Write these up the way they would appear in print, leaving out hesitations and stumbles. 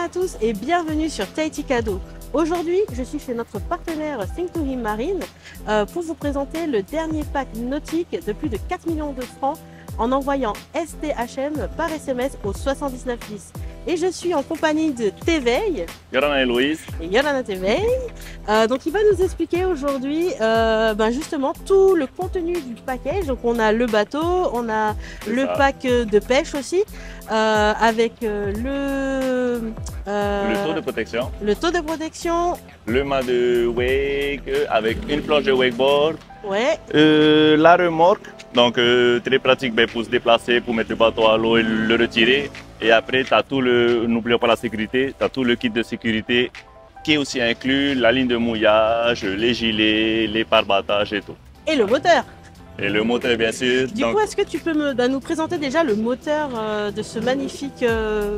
à tous et bienvenue sur Tahiti Cadeau. Aujourd'hui, je suis chez notre partenaire Think to Him Marine pour vous présenter le dernier pack nautique de plus de 4 millions de francs en envoyant STHM par SMS au 7910. Et je suis en compagnie de Teveil. Yorana et Louise. Et Yorana Teveil. Donc il va nous expliquer aujourd'hui justement tout le contenu du package. Donc on a le bateau, on a le pack de pêche aussi, avec le taux de protection. Le taux de protection. Le mât de wake avec une planche de wakeboard. Ouais. La remorque. Donc très pratique pour se déplacer, pour mettre le bateau à l'eau et le retirer. Et après, tu as tout le, n'oublions pas la sécurité, tu as tout le kit de sécurité qui est aussi inclus, la ligne de mouillage, les gilets, les pare-battages et tout. Et le moteur. Et le moteur, bien sûr. Du coup, est-ce que tu peux nous présenter déjà le moteur de ce magnifique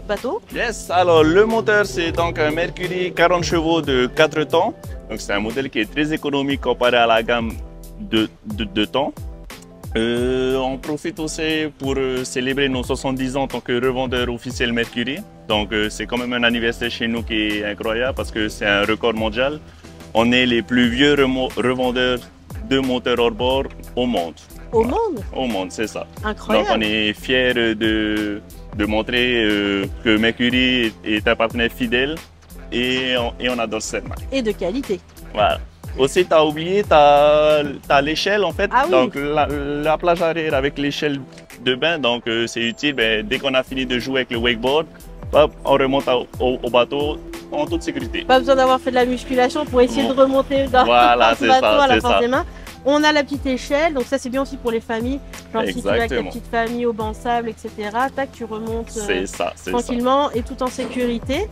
bateau? Yes, alors le moteur, c'est donc un Mercury 40 chevaux de 4 temps. Donc c'est un modèle qui est très économique comparé à la gamme de temps. On profite aussi pour célébrer nos 70 ans en tant que revendeur officiel Mercury. Donc c'est quand même un anniversaire chez nous qui est incroyable parce que c'est un record mondial. On est les plus vieux revendeurs de moteurs hors-bord au monde. Au monde? Au monde, c'est ça. Incroyable. Donc on est fiers de montrer que Mercury est un partenaire fidèle et on adore cette marque. Et de qualité. Voilà. Aussi, tu as oublié, tu as l'échelle en fait, ah, oui. Donc la plage arrière avec l'échelle de bain, donc c'est utile. Dès qu'on a fini de jouer avec le wakeboard, hop, on remonte au bateau en toute sécurité. Pas besoin d'avoir fait de la musculation pour essayer de remonter dans le bateau à la force des mains. On a la petite échelle, donc ça c'est bien aussi pour les familles. Genre si tu vas avec ta petite famille au banc sable, etc. Tac, tu remontes tranquillement et tout en sécurité.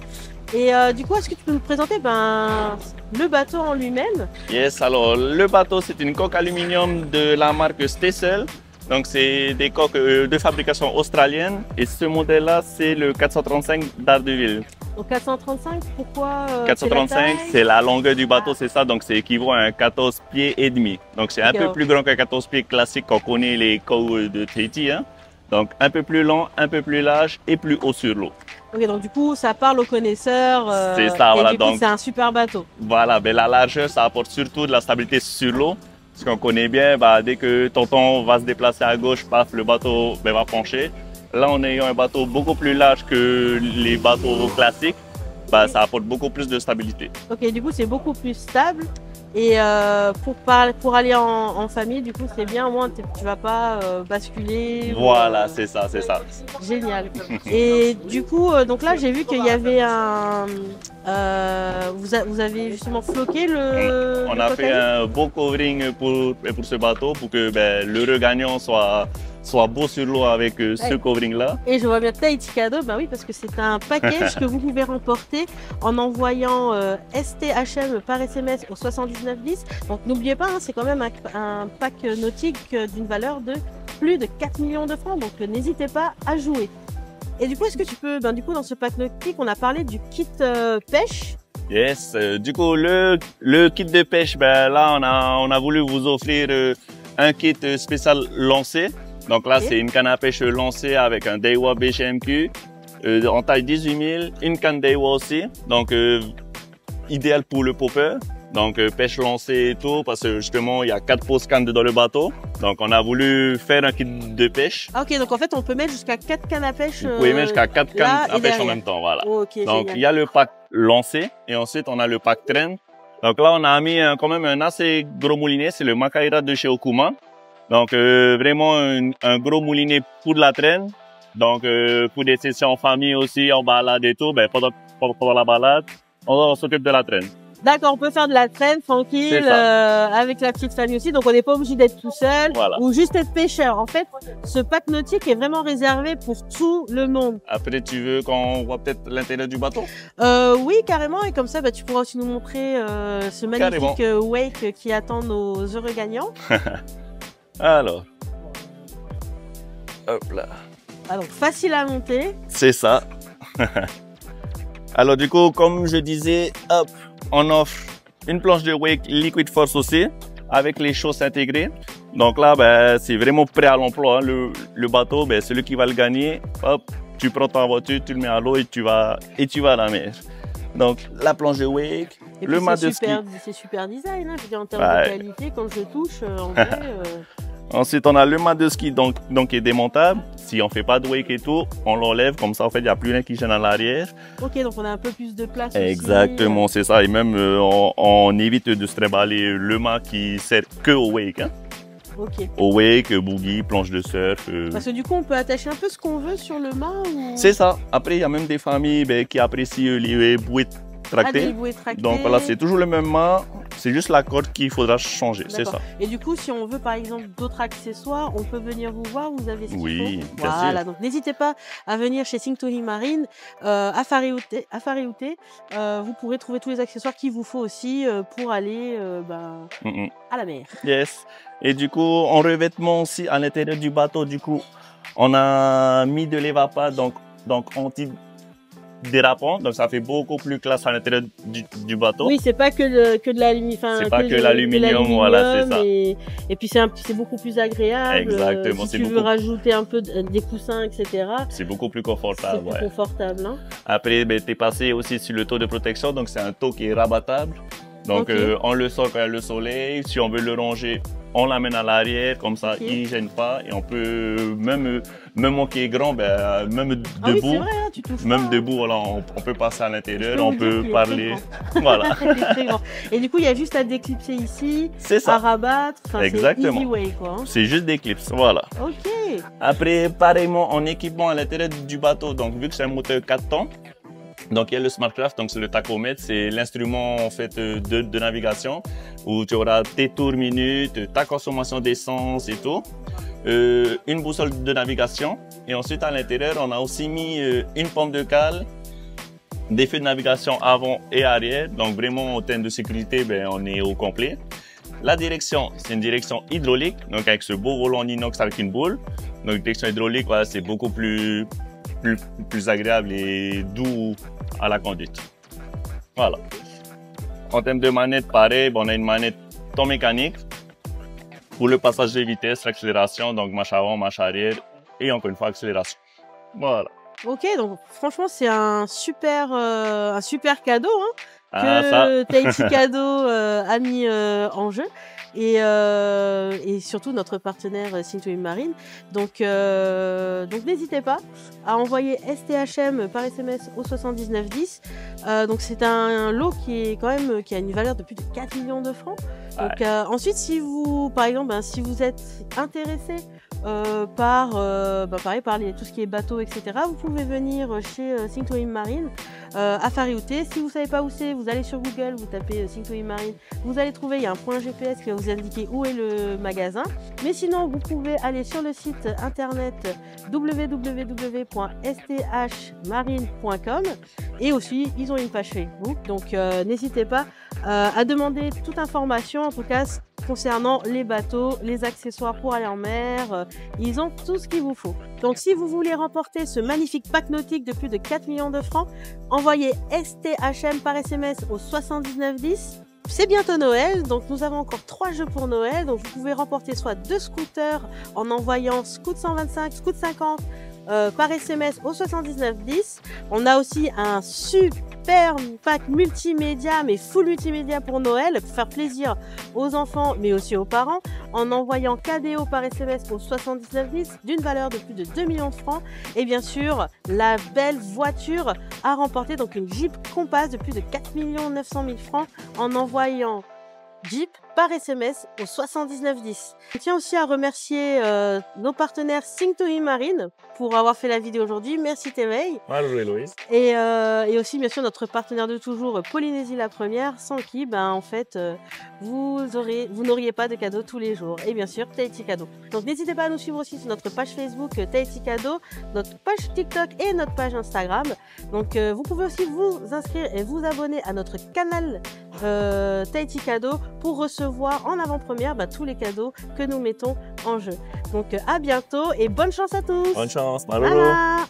Et du coup, est-ce que tu peux nous présenter le bateau en lui-même? Yes, alors le bateau c'est une coque aluminium de la marque Stesel. Donc c'est des coques de fabrication australienne et ce modèle-là c'est le 435 d'Ardeville. Donc 435, pourquoi 435, c'est la longueur du bateau, c'est ça, donc c'est équivalent à un 14 pieds et demi. Donc c'est un peu plus grand qu'un 14 pieds classique qu'on connaît les coques de Tahiti. Hein. Donc un peu plus long, un peu plus large et plus haut sur l'eau. Ok, donc du coup ça parle aux connaisseurs. C'est ça, voilà. Donc c'est un super bateau. Voilà, la largeur ça apporte surtout de la stabilité sur l'eau. Parce qu'on connaît bien, dès que tonton va se déplacer à gauche, paf, le bateau va pencher. Là, en ayant un bateau beaucoup plus large que les bateaux classiques, ça apporte beaucoup plus de stabilité. Ok, du coup, c'est beaucoup plus stable. Et pour aller en famille, du coup, c'est bien, au moins, tu vas pas basculer. Voilà, c'est ça, c'est ça. Génial. Et du coup, donc là, j'ai vu qu'il y avait un... vous avez justement floqué le... On a fait un beau covering pour ce bateau, pour que le regagnant soit beau sur l'eau avec ce covering-là. Et je vois bien Tahiti Cadeau, oui, parce que c'est un package que vous pouvez remporter en envoyant STHM par SMS au 7910. Donc n'oubliez pas, c'est quand même un pack nautique d'une valeur de plus de 4 millions de francs, donc n'hésitez pas à jouer. Et du coup, est-ce que tu peux, dans ce pack nautique, on a parlé du kit pêche. Yes, du coup, le kit de pêche, là, on a voulu vous offrir un kit spécial lancé. Donc là, c'est une canne à pêche lancée avec un Daiwa BGMQ en taille 18 000, une canne Daiwa aussi, donc idéal pour le popper. Donc pêche lancée et tout, parce que justement, il y a 4 poses cannes dans le bateau. Donc on a voulu faire un kit de pêche. Ah, ok, donc en fait, on peut mettre jusqu'à 4 cannes à pêche. Vous pouvez mettre jusqu'à 4 cannes à pêche en même temps, voilà. Oh, okay, donc génial. il y a le pack lancé et ensuite on a le pack traîne. Donc là, on a mis quand même un assez gros moulinet, c'est le Makaira de chez Okuma. Donc vraiment un gros moulinet pour la traîne. Donc pour des sessions en famille aussi, en balade et tout, pendant la balade, on s'occupe de la traîne. D'accord, on peut faire de la traîne tranquille avec la petite famille aussi, donc on n'est pas obligé d'être tout seul ou juste être pêcheur. En fait, ce pack nautique est vraiment réservé pour tout le monde. Après, tu veux qu'on voit peut-être l'intérieur du bateau? Oui, carrément, et comme ça, tu pourras aussi nous montrer ce magnifique wake qui attend nos heureux gagnants. Alors, hop là. Alors, facile à monter. C'est ça. Alors du coup, comme je disais, hop, on offre une planche de wake Liquid Force aussi, avec les chausses intégrées. Donc là, c'est vraiment prêt à l'emploi. Hein. Le bateau, celui qui va le gagner, hop, tu prends ta voiture, tu le mets à l'eau et tu vas à la mer. Donc la planche de wake, Et le puis, mât de ski. c'est super design, hein. Je veux dire, en termes de qualité, quand je touche, en vrai. Ensuite, on a le mât de ski donc qui est démontable. Si on fait pas de wake et tout, on l'enlève comme ça. En fait, il n'y a plus rien qui gêne à l'arrière. Ok, donc on a un peu plus de place. Exactement, c'est ça. Et même on évite de se trimballer le mât qui sert que au wake. Hein. Ok. Au wake, boogie, planche de surf. Parce que du coup, on peut attacher un peu ce qu'on veut sur le mât ou... C'est ça. Après, il y a même des familles qui apprécient les bouées tractées. des bouées tractées. Donc voilà, c'est toujours le même mât. C'est juste la corde qu'il faudra changer, c'est ça. Et du coup, si on veut par exemple d'autres accessoires, on peut venir vous voir, vous avez ce qu'il faut. Oui, bien voilà, sûr. donc n'hésitez pas à venir chez Singtohi Marine, à Fariouté. Vous pourrez trouver tous les accessoires qu'il vous faut aussi pour aller à la mer. Yes. Et du coup, en revêtement aussi à l'intérieur du bateau, du coup, on a mis de l'Evapa, donc anti-dérapant, donc ça fait beaucoup plus classe à l'intérieur du bateau. Oui, c'est pas que de l'aluminium. C'est pas que l'aluminium, voilà, c'est ça. Et puis c'est beaucoup plus agréable. Exactement. Si tu veux rajouter un peu des coussins, etc. C'est beaucoup plus confortable. C'est plus confortable. Hein. Après, tu es passé aussi sur le taux de protection, donc c'est un taux qui est rabattable. Donc on le sort quand il y a le soleil. Si on veut le ranger, on l'amène à l'arrière, comme ça il ne gêne pas. Et on peut, même moi qui est grand, même debout, oui, vrai, hein, tu touches même pas, debout, voilà, on peut passer à l'intérieur, on peut parler. Voilà. Et du coup, il y a juste à déclipser ici, ça. À rabattre. Exactement. C'est easy way, quoi. Hein. C'est juste des clips, voilà. Ok. Après, pareillement, en équipement à l'intérieur du bateau, donc vu que c'est un moteur 4 temps, donc il y a le Smartcraft, donc c'est le tachomètre, c'est l'instrument en fait de navigation où tu auras tes tours minutes, ta consommation d'essence et tout, une boussole de navigation et ensuite à l'intérieur on a aussi mis une pompe de cale, des feux de navigation avant et arrière, donc vraiment en termes de sécurité on est au complet. La direction, c'est une direction hydraulique, donc avec ce beau volant en inox avec une boule, donc direction hydraulique, voilà, c'est beaucoup plus agréable et doux à la conduite. Voilà. En termes de manette, pareil, on a une manette ton mécanique pour le passage de vitesse, l'accélération, donc marche avant, marche arrière et encore une fois accélération. Voilà. Ok, donc franchement c'est un super cadeau que Tahiti Cadeau a mis en jeu. Et surtout notre partenaire Singtohi Marine. Donc n'hésitez pas à envoyer STHM par SMS au 7910. Donc c'est un lot qui a une valeur de plus de 4 millions de francs. Donc ensuite, si vous, par exemple, si vous êtes intéressé par tout ce qui est bateau, etc., vous pouvez venir chez Singtohi Marine à Fariouté. Si vous ne savez pas où c'est, vous allez sur Google, vous tapez Singtohi Marine, vous allez trouver, il y a un point GPS qui va vous indiquer où est le magasin. Mais sinon, vous pouvez aller sur le site internet www.sthmarine.com et aussi, ils ont une page Facebook. Donc, n'hésitez pas à demander toute information, en tout cas concernant les bateaux, les accessoires pour aller en mer. Ils ont tout ce qu'il vous faut. Donc, si vous voulez remporter ce magnifique pack nautique de plus de 4 millions de francs, envoyez STHM par SMS au 7910. C'est bientôt Noël, donc nous avons encore 3 jeux pour Noël. Donc, vous pouvez remporter soit 2 scooters en envoyant Scoot 125, Scoot 50 par SMS au 7910. On a aussi un super pack multimédia, mais full multimédia pour Noël, pour faire plaisir aux enfants, mais aussi aux parents, en envoyant KDO par SMS au 7910 d'une valeur de plus de 2 millions de francs. Et bien sûr, la belle voiture à remporter, donc une Jeep Compass de plus de 4 900 000 francs en envoyant Jeep par SMS au 7910. Je tiens aussi à remercier nos partenaires Singtohi Marine pour avoir fait la vidéo aujourd'hui. Merci Téveil. Bonjour Héloïse. Et aussi bien sûr notre partenaire de toujours, Polynésie la Première, sans qui en fait vous n'auriez pas de cadeaux tous les jours. Et bien sûr Tahiti Cadeau. Donc n'hésitez pas à nous suivre aussi sur notre page Facebook Tahiti Cadeau, notre page TikTok et notre page Instagram. Donc vous pouvez aussi vous inscrire et vous abonner à notre canal Tahiti Cadeau pour recevoir en avant-première tous les cadeaux que nous mettons en jeu. Donc à bientôt et bonne chance à tous. Bonne chance, Voilà.